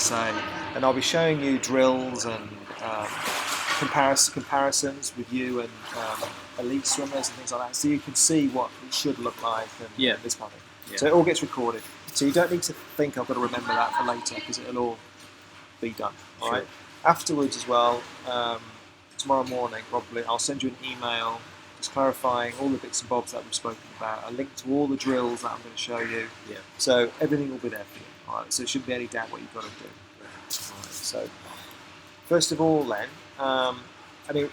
say, and I'll be showing you drills and comparisons with you and elite swimmers and things like that, so you can see what it should look like and this kind of thing. Yeah. So it all gets recorded. So you don't need to think I've got to remember that for later, because it'll all be done. All right. Afterwards as well, tomorrow morning probably, I'll send you an email just clarifying all the bits and bobs that we've spoken about. A link to all the drills that I'm going to show you. Yeah. So everything will be there for you. All right. So there shouldn't be any doubt what you've got to do. All right. So first of all, then, I mean,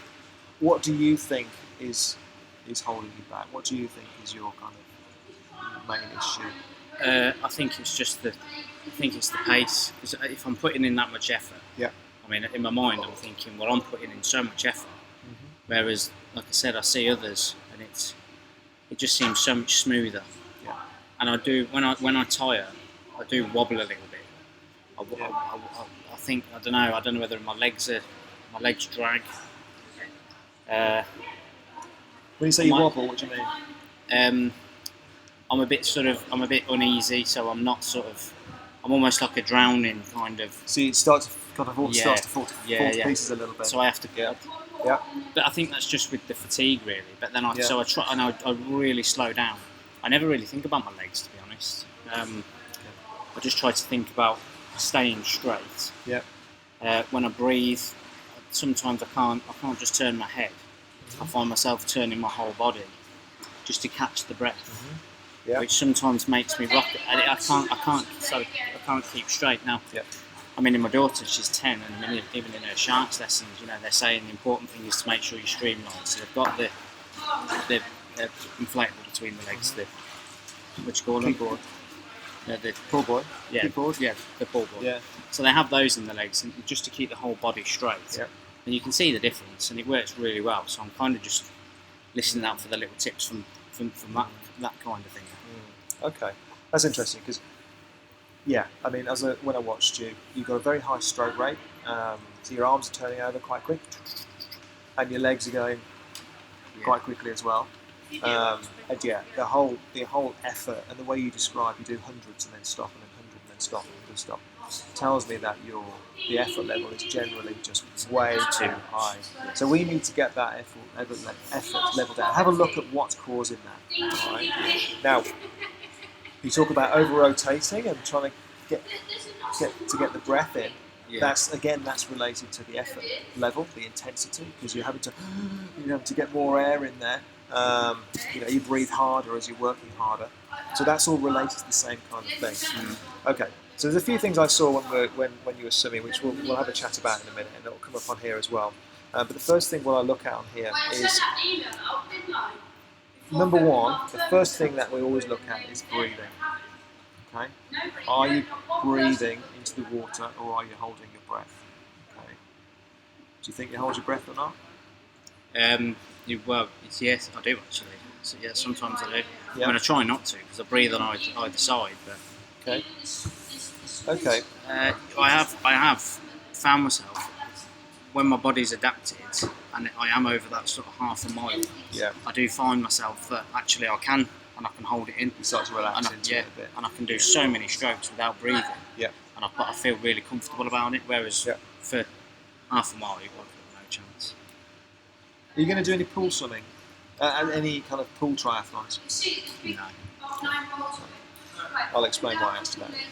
what do you think is holding you back? What do you think is your kind of main issue? I think it's just the pace. Because if I'm putting in that much effort, I mean, in my mind, I'm thinking, well, I'm putting in so much effort. Whereas, like I said, I see others, and it just seems so much smoother. Yeah. And I do when I tire, I do wobble a little bit. I think I don't know whether my legs drag. When you say you wobble, what do you mean? I'm a bit uneasy, so I'm almost like a drowning kind of. So it starts to fall to pieces a little bit. So I have to. Yeah. But I think that's just with the fatigue, really. But then I try, and I really slow down. I never really think about my legs, to be honest. I just try to think about staying straight. Yeah. When I breathe, sometimes I can't just turn my head. I find myself turning my whole body just to catch the breath, which sometimes makes me rock it. I can't keep straight now. Yeah. I mean, in my daughter, she's 10, and I mean, even in her sharks lessons, they're saying the important thing is to make sure you streamline. So they've got the inflatable between the legs, the what you call them? Board. The pull board. Yeah, board. Yeah, the pull board. Yeah. So they have those in the legs, and just to keep the whole body straight. Yeah. And you can see the difference, and it works really well. So I'm kind of just listening out for the little tips from that kind of thing. Okay, that's interesting because, I mean, when I watched you, you've got a very high stroke rate. So your arms are turning over quite quick, and your legs are going quite quickly as well. And the whole effort and the way you describe, you do hundreds and then stop, and then 100 and then stop, and then stop, tells me that the effort level is generally just way too high. So we need to get that effort level down. Have a look at what's causing that. All right? Now, you talk about over-rotating and trying to get the breath in. Yeah. That's related to the effort level, the intensity, because you're having to get more air in there. You breathe harder as you're working harder. So that's all related to the same kind of thing. Okay. So there's a few things I saw when you were swimming, which we'll have a chat about in a minute, and it'll come up on here as well. But the first thing what I look at on here is, number one, the first thing that we always look at is breathing. Okay? Are you breathing into the water, or are you holding your breath? Okay. Do you think you hold your breath or not? Yes, I do actually. So, yeah, sometimes I do. Yeah. I mean, I try not to because I breathe on either side. But okay. I have found myself when my body's adapted and I am over that sort of half a mile. Yeah. I do find myself that actually I can hold it in. You start to relax into it a bit. And I can do so many strokes without breathing. Yeah. And I feel really comfortable about it. Whereas for half a mile, I've got no chance. Are you going to do any pool swimming? Any kind of pool triathlons? No. I'll explain why I asked that in a minute.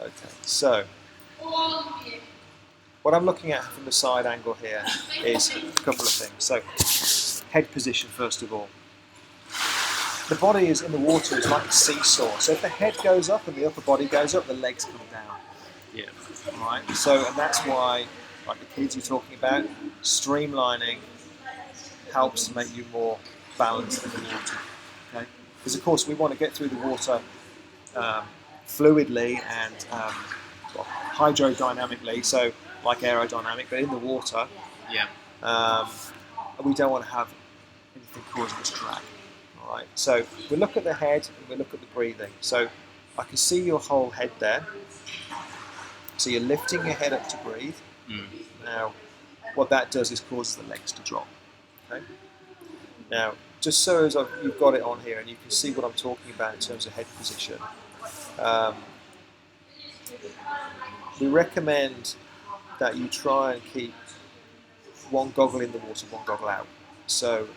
Okay, so what I'm looking at from the side angle here is a couple of things. So, head position first of all. The body is in the water is like a seesaw. So if the head goes up and the upper body goes up, the legs come down. Yeah. All right. So, and that's why, like the kids you're talking about, streamlining helps to make you more balanced in the water. Okay. Because of course we want to get through the water fluidly and hydrodynamically, so like aerodynamic, but in the water. Yeah. We don't want to have anything causing us drag. All right. So we look at the head and we look at the breathing. So I can see your whole head there. So you're lifting your head up to breathe. Now, what that does is causes the legs to drop. Okay. Now, just so as you've got it on here and you can see what I'm talking about in terms of head position. we recommend that you try and keep one goggle in the water, one goggle out. So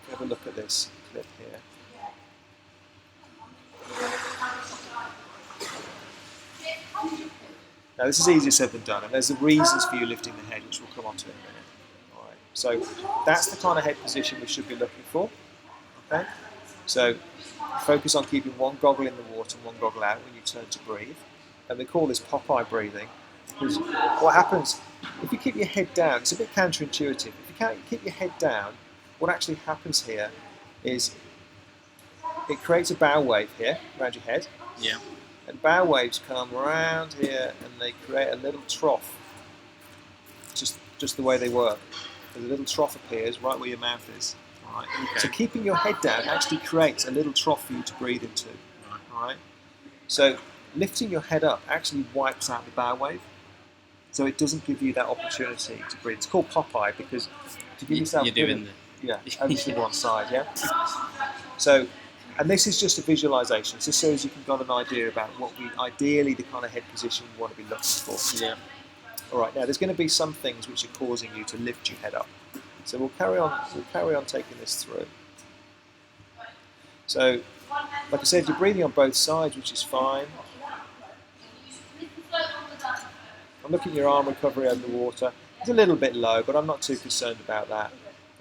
have a look at this clip here. Now this is easier said than done, and there's the reasons for you lifting the head, which we'll come on to in a minute. All right. So that's the kind of head position we should be looking for. Okay. So focus on keeping one goggle in the water and one goggle out when you turn to breathe. And we call this Popeye breathing, because what happens if you keep your head down, it's a bit counterintuitive. If you can't keep your head down, what actually happens here is it creates a bow wave here around your head. Yeah. And bow waves come around here and they create a little trough. Just the way they work. There's a little trough appears right where your mouth is. Right. Okay. So keeping your head down actually creates a little trough for you to breathe into. Right. So lifting your head up actually wipes out the bow wave. So it doesn't give you that opportunity to breathe. It's called Popeye because to give yourself only to one side, yeah. So, and this is just a visualization, just so as you can get an idea about what we ideally the kind of head position we want to be looking for. Yeah. All right. Now, there's going to be some things which are causing you to lift your head up. So we'll carry on. We'll carry on taking this through. So, like I said, you're breathing on both sides, which is fine. I'm looking at your arm recovery over the water. It's a little bit low, but I'm not too concerned about that.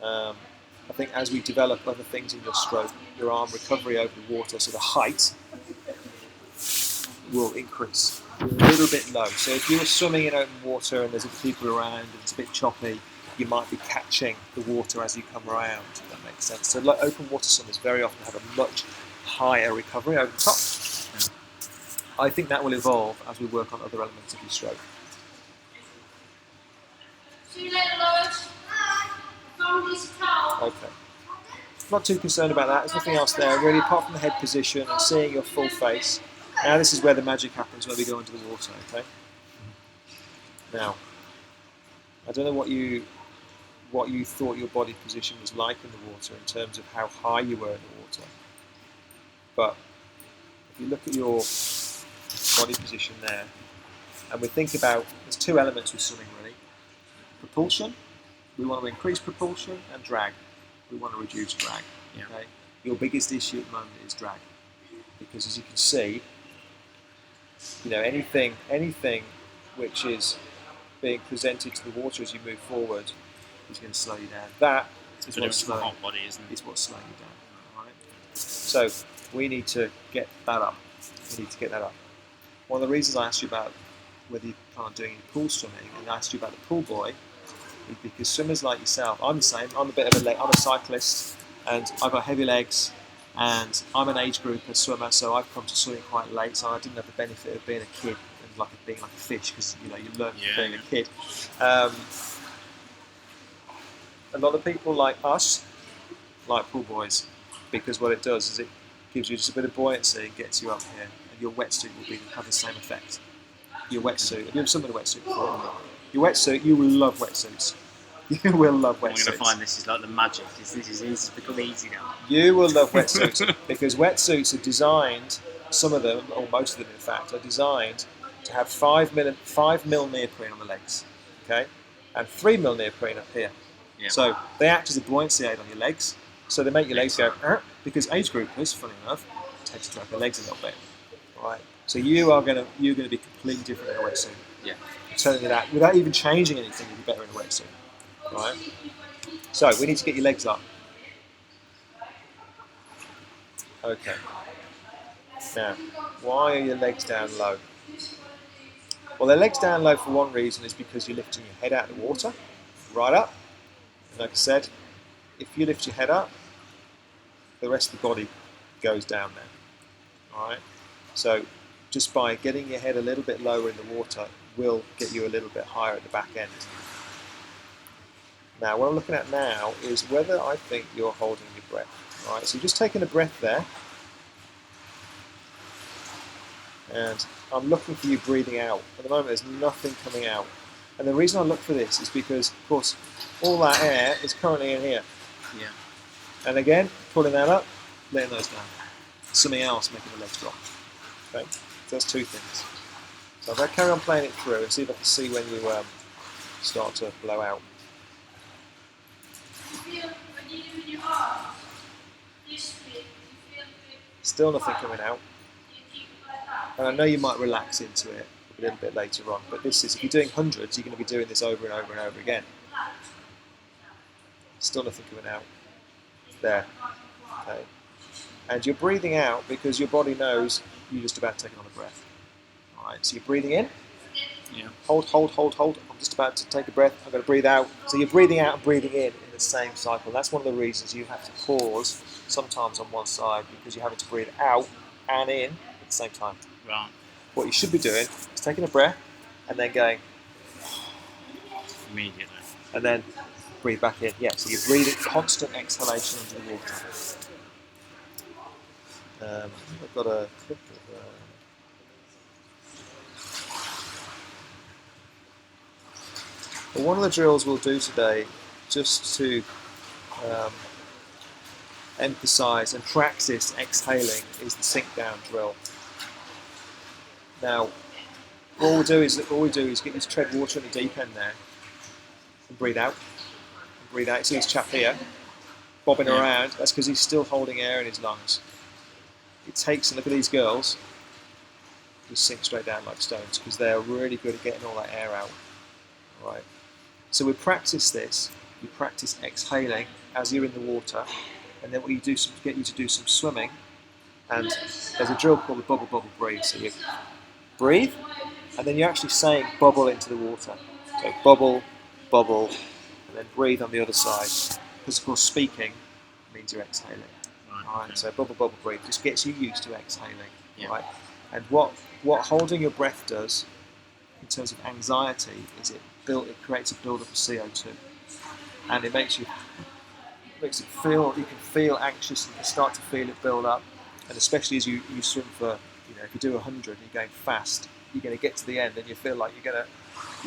I think as we develop other things in your stroke, your arm recovery over the water, so the height will increase. You're a little bit low. So if you were swimming in open water and there's other people around and it's a bit choppy, you might be catching the water as you come around, if that makes sense. So like open water swimmers very often have a much higher recovery over the top. I think that will evolve as we work on other elements of your stroke. See you later, Lois. Okay. Not too concerned about that. There's nothing else there really, apart from the head position and seeing your full face. Now this is where the magic happens when we go into the water. Okay. Now, I don't know what you thought your body position was like in the water in terms of how high you were in the water. But if you look at your body position there, and we think about, there's two elements with swimming really. Propulsion, we want to increase propulsion, and drag, we want to reduce drag. Yeah. Okay? Your biggest issue at the moment is drag, because as you can see, anything which is being presented to the water as you move forward is going to slow you down. That is what's slowing. Hot body, isn't it? Is what's slowing you down. All right? So we need to get that up. One of the reasons I asked you about whether you plan on doing any pool swimming, and I asked you about the pool boy, is because swimmers like yourself, I'm the same. I'm a cyclist, and I've got heavy legs, and I'm an age grouper swimmer, so I've come to swimming quite late. So I didn't have the benefit of being a kid and being like a fish, because you learn from being a kid. A lot of people like us like pool boys, because what it does is it gives you just a bit of buoyancy and gets you up here, and your wetsuit will have the same effect. Your wetsuit, have you ever swum in a wetsuit before? Your wetsuit, you will love wetsuits. You will love wetsuits. I'm going to find this is like the magic. This is become easy now. You will love wetsuits because wetsuits are designed, some of them, or most of them in fact, are designed to have 5 mil neoprene on the legs, okay, and 3 mil neoprene up here. Yeah. So they act as a buoyancy aid on your legs. So they make your legs go, because age groupers, funny enough, tend to drag their legs a little bit. All right. So you're going to be completely different in a wetsuit. Yeah. I'm telling you that without even changing anything, you'll be better in a wetsuit. Right. So we need to get your legs up. Okay. Now, why are your legs down low? Well, their legs down low for one reason is because you're lifting your head out of the water, right up. And like I said, if you lift your head up, the rest of the body goes down there. All right. So just by getting your head a little bit lower in the water will get you a little bit higher at the back end. Now, what I'm looking at now is whether I think you're holding your breath. All right. So just taking a breath there. And I'm looking for you breathing out. At the moment, there's nothing coming out. And the reason I look for this is because, of course, all that air is currently in here. Yeah. And again, pulling that up, letting those down. Something else making the legs drop. Okay? So that's two things. So I'm going to carry on playing it through and see if I can see when you start to blow out. Still nothing coming out. And I know you might relax into it a little bit later on, but this is, if you're doing hundreds, you're going to be doing this over and over and over again. Still nothing coming out. There. Okay. And you're breathing out because your body knows you're just about to take another breath. Alright, so you're breathing in. Yeah. Hold. I'm just about to take a breath. I'm going to breathe out. So you're breathing out and breathing in the same cycle. That's one of the reasons you have to pause sometimes on one side, because you're having to breathe out and in at the same time. Right. What you should be doing is taking a breath and then going Immediately. and then breathe back in. Yeah, so you're breathing, constant exhalation into the water. I've got a clip of but one of the drills we'll do today, just to emphasise and practice exhaling, is the sink down drill. Now, all we do is get you to tread water in the deep end there, and breathe out. And breathe out. You see this chap here, bobbing around. That's because he's still holding air in his lungs. It takes, and look at these girls, just sink straight down like stones because they're really good at getting all that air out. All right. So we practice this. You practice exhaling as you're in the water, and then what you do is get you to do some swimming. And there's a drill called the bubble, bubble, breathe. So you breathe, and then you're actually saying bubble into the water. So bubble, bubble, and then breathe on the other side. Because of course speaking means you're exhaling. Right. Okay. So bubble, bubble, breathe just gets you used to exhaling. Yeah. Right. And what holding your breath does in terms of anxiety is it creates a build-up of CO2, and it makes it feel, you can feel anxious, and you can start to feel it build up. And especially as you swim for, if you do 100 and you're going fast, you're going to get to the end and you feel like you're going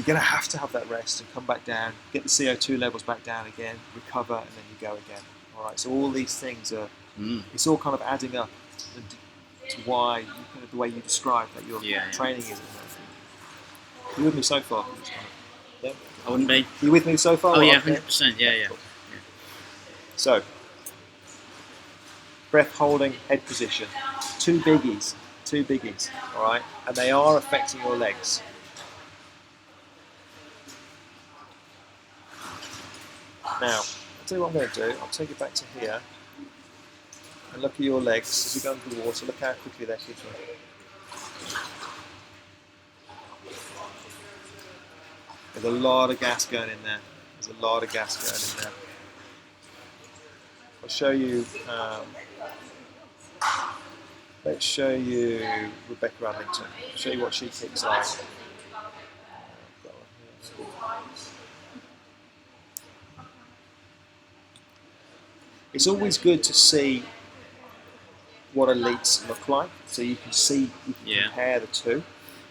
to have to have that rest and come back down, get the CO2 levels back down again, recover, and then you go again. All right. So all these things are, it's all kind of adding up to why the way you describe that your training is. Are you with me so far? Yeah. I wouldn't be. Are you with me so far? Oh yeah, 100%. Yeah. So, breath holding, head position. Two biggies. All right, and they are affecting your legs. Now, I'll tell you what I'm going to do. I'll take it back to here and look at your legs as you go under the water. Look how quickly they're kicking. There's a lot of gas going in there. I'll show you. Let's show you Rebecca Adlington. I'll show you what she kicks like. It's always good to see what elites look like, so you can compare the two.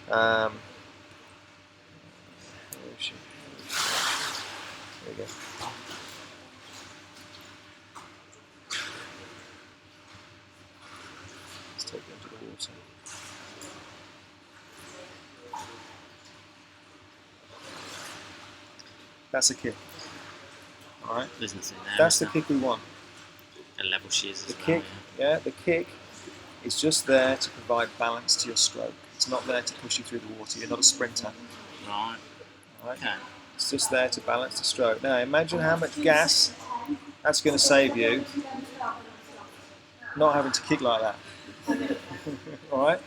Where is she? There you go. Let's take her into the water. That's a kick. All right. There's nothing there. That's the kick we want. The level she is. The kick, the kick is just there to provide balance to your stroke. It's not there to push you through the water. You're not a sprinter. Right. Okay. It's just there to balance the stroke. Now imagine how much gas that's going to save you not having to kick like that. All right.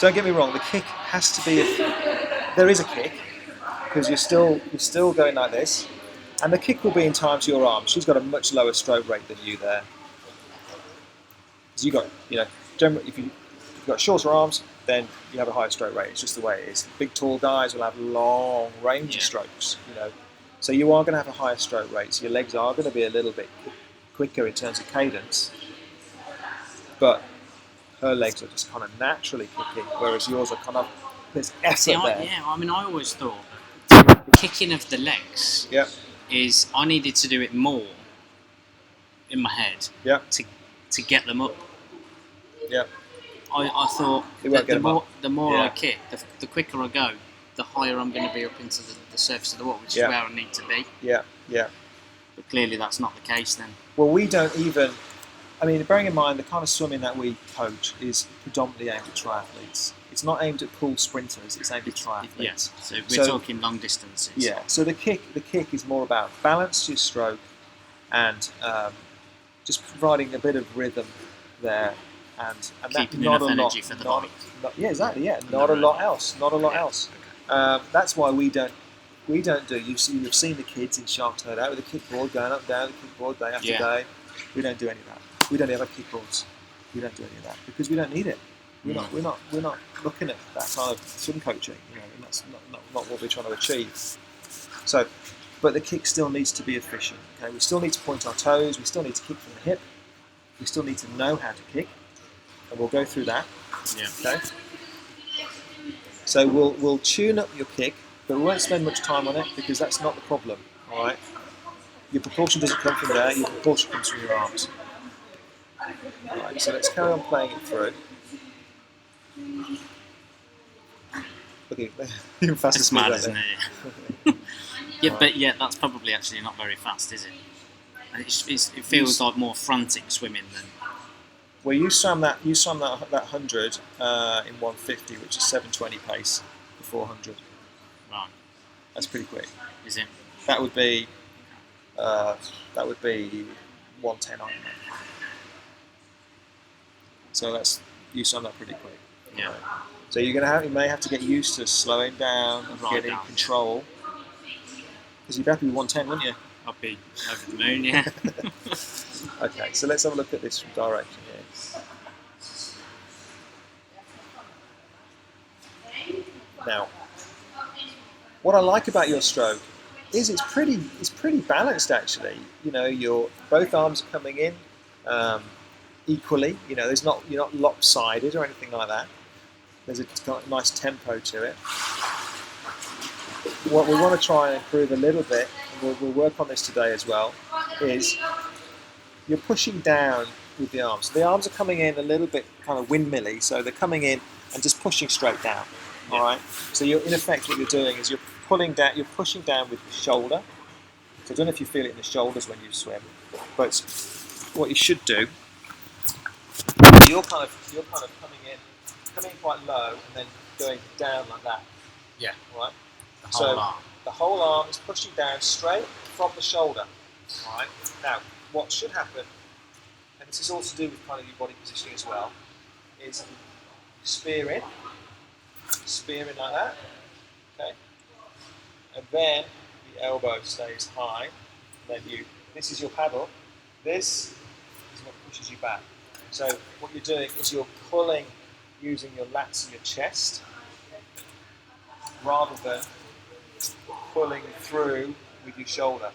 Don't get me wrong. The kick has to be. There is a kick because you're still going like this, and the kick will be in time to your arm. She's got a much lower stroke rate than you there. Because you got, generally, if you've got shorter arms, then you have a higher stroke rate. It's just the way it is. Big, tall guys will have long range of strokes, So you are going to have a higher stroke rate. So your legs are going to be a little bit quicker in terms of cadence. But her legs are just kind of naturally kicking, whereas yours are kind of, there's effort there. I always thought the kicking of the legs is, I needed to do it more in my head to get them up. Yeah. I thought You won't that get 'em up. the more I Yeah. kick, the quicker I go, the higher I'm going to be up into the surface of the water, which Yeah. is where I need to be. Yeah, yeah. But clearly that's not the case then. Well, we don't even. I mean, bearing in mind the kind of swimming that we coach is predominantly aimed at triathletes. It's not aimed at pool sprinters. It's aimed at triathletes. Yes. So we're talking long distances. Yeah. So the kick is more about balance to your stroke, and just providing a bit of rhythm there, and Keeping that, not enough a energy lot, for the not, bike. not- yeah, exactly. Yeah, not a lot else. Not a lot else. That's why we don't do. You've seen the kids in Shark Turd out with the kickboard going up and down the kickboard day after day. We don't do any of that. We don't have kickboards. We don't do any of that because we don't need it. We're not looking at that kind of swim coaching, and that's not what we're trying to achieve. So, but the kick still needs to be efficient. Okay, we still need to point our toes. We still need to kick from the hip. We still need to know how to kick, and we'll go through that. Yeah. Okay. So we'll tune up your kick, but we won't spend much time on it because that's not the problem. All right. Your propulsion doesn't come from there. Your propulsion comes from your arms. All right. So let's carry on playing it through. Okay, even faster It's speed mad, right isn't there. it? But that's probably actually not very fast, is it? It feels like more frantic swimming than. Well, you swam that 100 in 150, which is 7:20 pace for 400. Right. That's pretty quick. Is it? That would be 110 Ironman. So you swam that pretty quick. Yeah. Right. So you may have to get used to slowing down and getting control. Because you'd be happy with 110, wouldn't you? I'd be over the moon, yeah. Okay, so let's have a look at this from direction here. Now, what I like about your stroke is it's pretty balanced actually. Your both arms are coming in equally. You're not lopsided or anything like that. There's got a nice tempo to it. What we want to try and improve a little bit, and we'll work on this today as well, is you're pushing down with the arms. So the arms are coming in a little bit kind of windmilly, so they're coming in and just pushing straight down. All right. So in effect, what you're doing is you're pushing down with the shoulder. So I don't know if you feel it in the shoulders when you swim, but what you should do, you're kind of coming in quite low and then going down like that. Yeah. All right. The whole arm. The whole arm is pushing down straight from the shoulder. All right. Now, what should happen, and this is all to do with kind of your body positioning as well, is spear in like that. Okay. And then the elbow stays high. And then this is your paddle. This is what pushes you back. So what you're doing is you're pulling using your lats and your chest, rather than pulling through with your shoulder.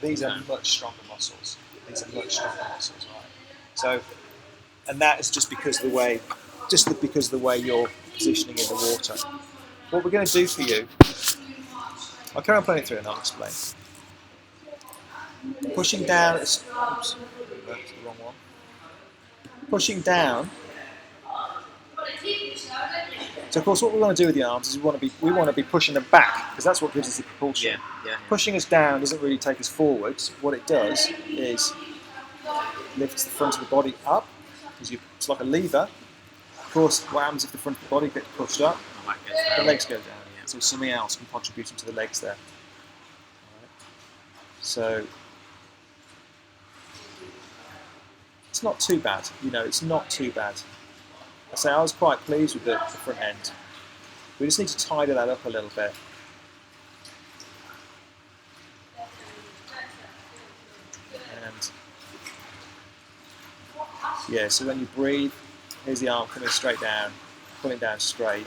These are much stronger muscles. Right? So, and that is just because of the way you're positioning in the water. What we're going to do for you, I'll carry on playing it through and I'll explain. Pushing down, that's the wrong one. Pushing down. So of course, what we want to do with the arms is we want to be pushing them back because that's what gives us the propulsion. Yeah. Pushing us down doesn't really take us forwards. What it does is lifts the front of the body up because it's like a lever. Of course, what happens if the front of the body gets pushed up? The legs go down. Yeah. So something else can contribute to the legs there. Right. So it's not too bad. It's not too bad. I was quite pleased with the front end. We just need to tidy that up a little bit. And yeah, so when you breathe, here's the arm coming straight down, pulling down straight.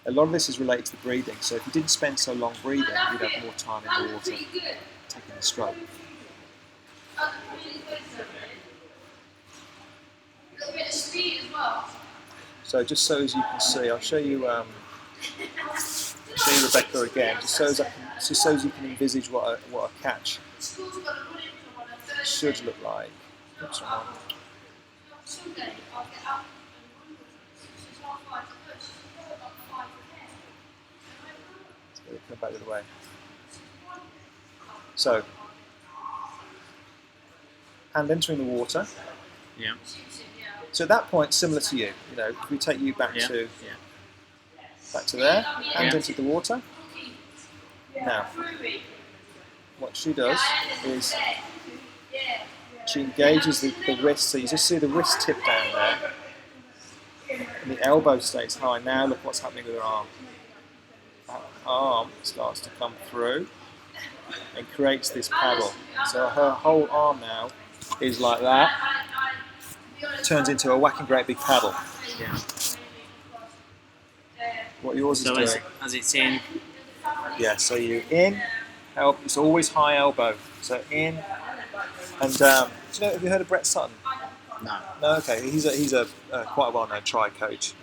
A lot of this is related to the breathing, so if you didn't spend so long breathing, you'd have more time in the water taking the stroke. So just so as you can see, I'll show you Rebecca again, just so as you can envisage what a catch should look like. Oops, wrong one. Sunday I'll get up and she's half 5 to push. She's got like 5 to 10. Let's get it, come back the other way. So, hand entering the water. Yeah. So at that point, similar to you, if we take you back Yeah. to Yeah. back to there, hand Yeah. into the water. Now, what she does is she engages the wrist, so you just see the wrist tip down there, and the elbow stays high. Now look what's happening with her arm. That arm starts to come through and creates this paddle. So her whole arm now is like that, turns into a whacking great big paddle. Yeah. What yours is So doing. as it's in. Yeah, so you in, help. It's always high elbow. So in, and have you heard of Brett Sutton? No. No, okay. He's a quite a well-known tri coach.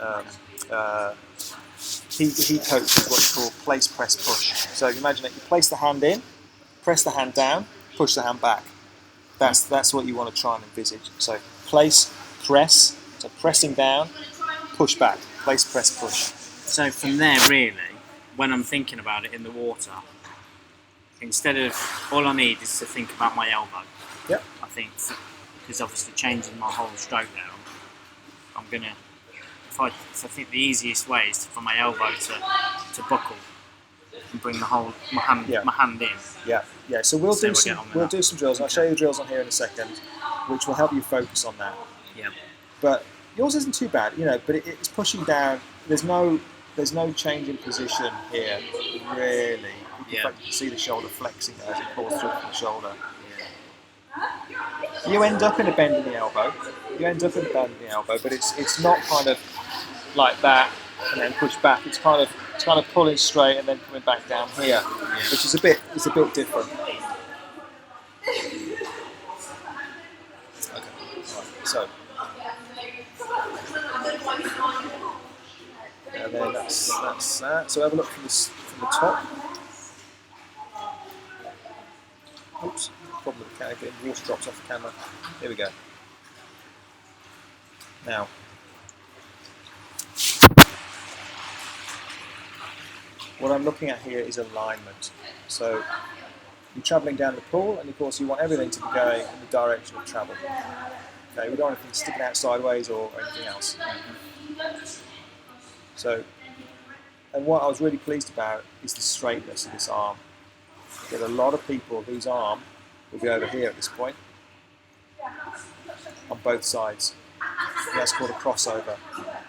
He coaches what you call place, press, push. So you imagine it. You place the hand in, press the hand down, push the hand back. That's what you want to try and envisage. So place, press. So pressing down, push back. Place, press, push. So from there, really, when I'm thinking about it in the water, instead of all I need is to think about my elbow. Yep. I think because obviously changing my whole stroke now, I'm gonna. I think the easiest way is for my elbow to buckle and bring my hand in. Yeah. So we'll do some drills. I'll show you the drills on here in a second, which will help you focus on that. Yeah. But yours isn't too bad, but it's pushing down. There's no change in position here, really. In fact, you can see the shoulder flexing as it pulls through from the shoulder. You end up in a bend in the elbow. But it's not kind of like that and then push back. It's kind of pulling straight and then coming back down here, which is a bit different. Okay. Right. So. And then that's that. So have a look from the top. Oops, problem with the camera, getting water drops off the camera. Here we go. Now, what I'm looking at here is alignment. So you're travelling down the pool, and of course you want everything to be going in the direction of travel. Okay, we don't want anything sticking out sideways or anything else. So, and what I was really pleased about is the straightness of this arm. There are a lot of people whose arm will be over here at this point, on both sides. And that's called a crossover.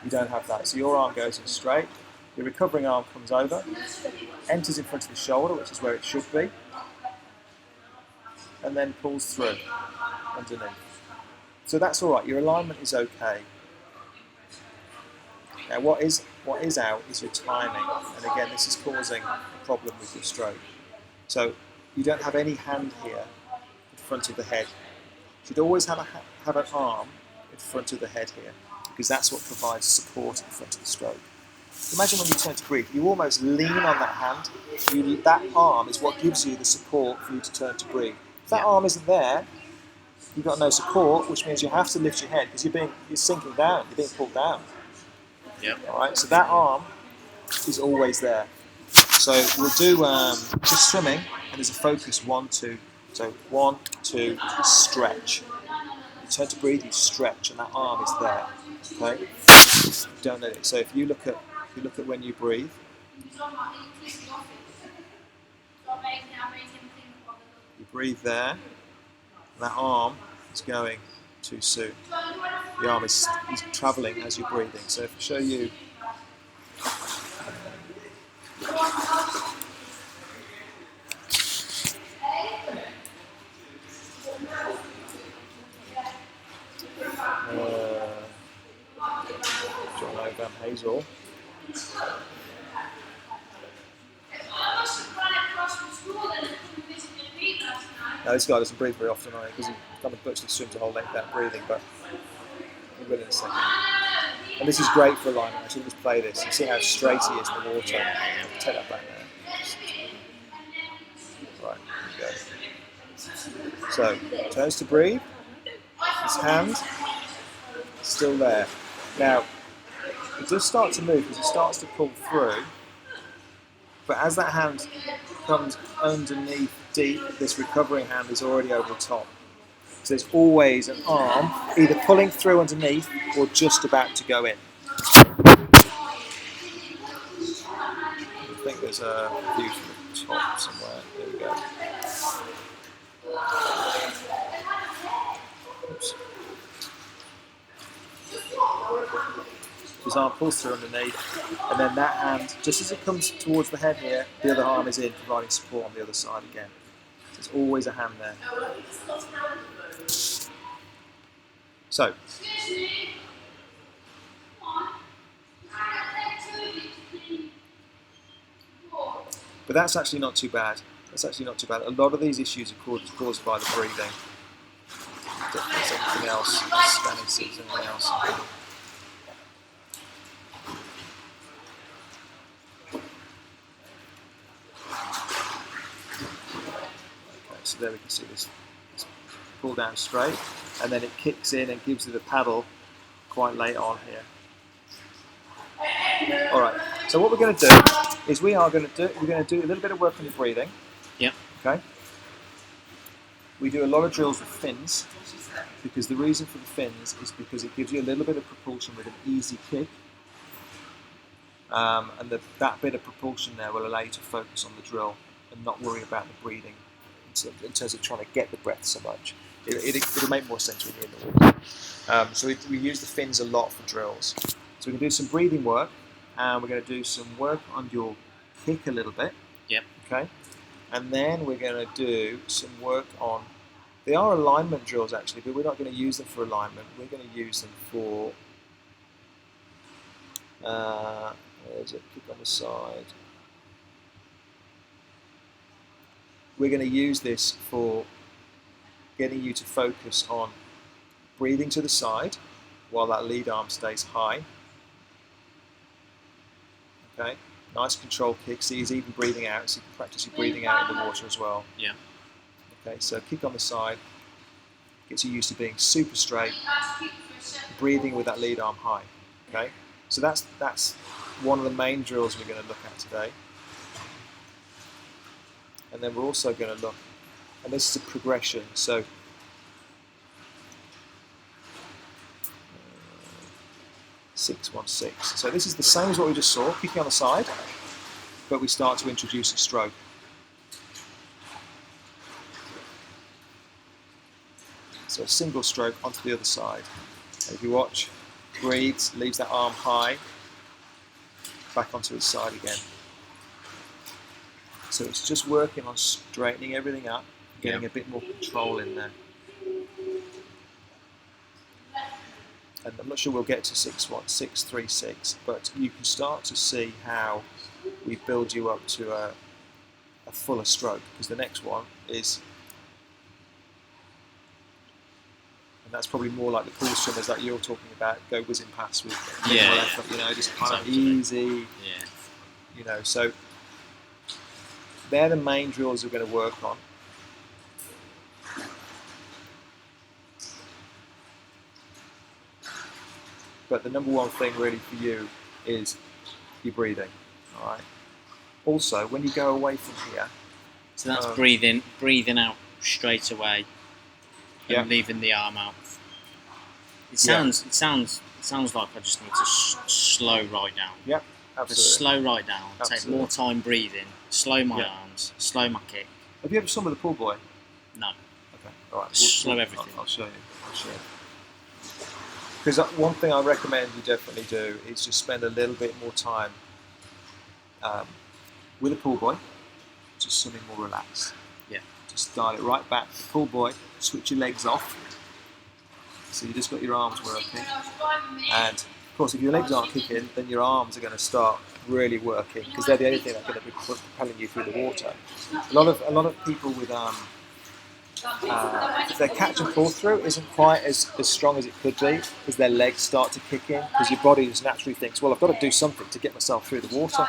You don't have that. So your arm goes in straight, your recovering arm comes over, enters in front of the shoulder, which is where it should be, and then pulls through underneath. So that's all right. Your alignment is okay. Now what is out is your timing, and again this is causing a problem with your stroke. So you don't have any hand here in front of the head. You should always have an arm in front of the head here, because that's what provides support in front of the stroke. Imagine when you turn to breathe, you almost lean on that hand. That arm is what gives you the support for you to turn to breathe. If that arm isn't there, you've got no support, which means you have to lift your head because you're sinking down, you're being pulled down. Yep. All right, so that arm is always there. So we'll do just swimming, and there's a focus 1, 2. So 1, 2, stretch. You turn to breathe, you stretch, and that arm is there. Okay. Don't let it. So if you look at when you breathe. You breathe there, and that arm is going too soon. The arm is travelling as you're breathing. So if I show you. John Van Hazel. Now this guy doesn't breathe very often, because he kind of virtually swims the whole length without breathing, but we'll get in a second. And this is great for alignment. I should just play this. You see how straight he is in the water. Take that back now. Right, here we go. So, turns to breathe. His hand Still there. Now, it does start to move because it starts to pull through. But as that hand comes underneath deep, this recovering hand is already over the top. So there's always an arm either pulling through underneath or just about to go in. I think there's a view from the top somewhere. There we go. Oops. His arm pulls through underneath, and then that hand, just as it comes towards the head here, the other arm is in, providing support on the other side again. So there's always a hand there. So, but that's actually not too bad. That's actually not too bad. A lot of these issues are caused by the breathing. There's anything else, scanning sees anything else. So there we can see this pull down straight, and then it kicks in and gives it a paddle quite late on here. All right. So what we're going to do is we're going to do a little bit of work on your breathing. Yep. Okay. We do a lot of drills with fins because the reason for the fins is because it gives you a little bit of propulsion with an easy kick, and that bit of propulsion there will allow you to focus on the drill and not worry about the breathing in terms of trying to get the breath so much. It'll make more sense when you're in the water. So we use the fins a lot for drills. So we're going to do some breathing work, and we're going to do some work on your kick a little bit. Yep. Okay. And then we're going to do some work on. They are alignment drills actually, but we're not going to use them for alignment. We're going to use them for. There's a kick on the side. We're going to use this for getting you to focus on breathing to the side while that lead arm stays high. Okay, nice control kick. See, he's even breathing out, so you can practice your breathing out in the water as well. Yeah. Okay, so kick on the side gets you used to being super straight, breathing with that lead arm high. Okay, so that's one of the main drills we're going to look at today. And then we're also going to look, and this is a progression, so 6-1-6. So this is the same as what we just saw, kicking on the side, but we start to introduce a stroke. So a single stroke onto the other side. And if you watch, breathes, leaves that arm high, back onto its side again. So it's just working on straightening everything up, getting a bit more control in there. And I'm not sure we'll get to 6-3-6, but you can start to see how we build you up to a fuller stroke, because the next one is, and that's probably more like the pool swimmers that you're talking about, go whizzing past with minimal effort, you know, just kind of easy, you know, so they're the main drills we're going to work on. But the number one thing really for you is your breathing. All right. Also, when you go away from here, so that's breathing out straight away, and leaving the arm out. It sounds like I just need to slow right down. Yep, absolutely. Just slow right down. Absolutely. Take more time breathing. Slow my arms. Slow my kick. Have you ever swum with a pool boy? No. Okay. All right. Slow everything. I'll show you. Because one thing I recommend you definitely do is just spend a little bit more time with a pool boy, just swimming more relaxed. Yeah. Just dial it right back. The pool boy, switch your legs off. So you just got your arms working. And of course, if your legs aren't kicking, then your arms are going to start really working, because they're the only thing that's going to be propelling you through the water. A lot of people with their catch and pull through isn't quite as strong as it could be, because their legs start to kick in, because your body just naturally thinks, well, I've got to do something to get myself through the water.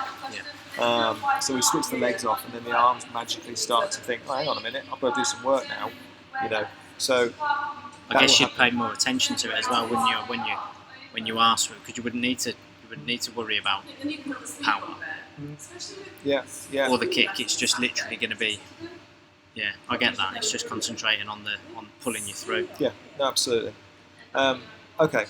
So we switch the legs off, and then the arms magically start to think, oh, hang on a minute, I've got to do some work now, you know. So I I guess you'd pay more attention to it as well, wouldn't you? When you ask for it, because you wouldn't need to worry about power. Yeah. Or the kick. It's just literally going to be. Yeah, I get that. It's just concentrating on pulling you through. Yeah, no, absolutely. Okay,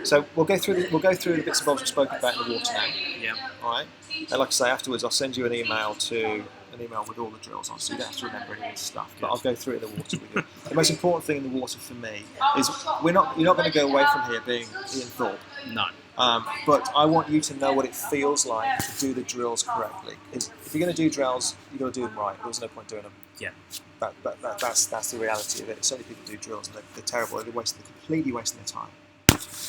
so we'll go through the bits and bobs we've spoken about in the water now. Yeah. All right. And like I say, afterwards I'll send you an email with all the drills on, so you don't have to remember any of this stuff. But I'll go through it in the water with you. The most important thing in the water for me is you're not going to go away from here being Ian Thorpe. No. But I want you to know what it feels like to do the drills correctly. If you're going to do drills, you've got to do them right. There's no point doing them. Yeah. That's the reality of it. So many people do drills and they're terrible. They're completely wasting their time.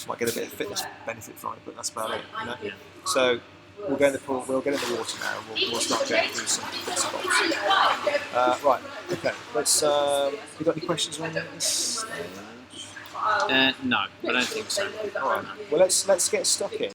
Might get a bit of fitness benefit from it, but that's about it. You know? Yeah. So we'll go in the pool. We'll get in the water now. We'll start going through some bits and bobs. Right. Okay. Let's. You got any questions on this stage? No, I don't think so. All right. Well, let's get stuck in.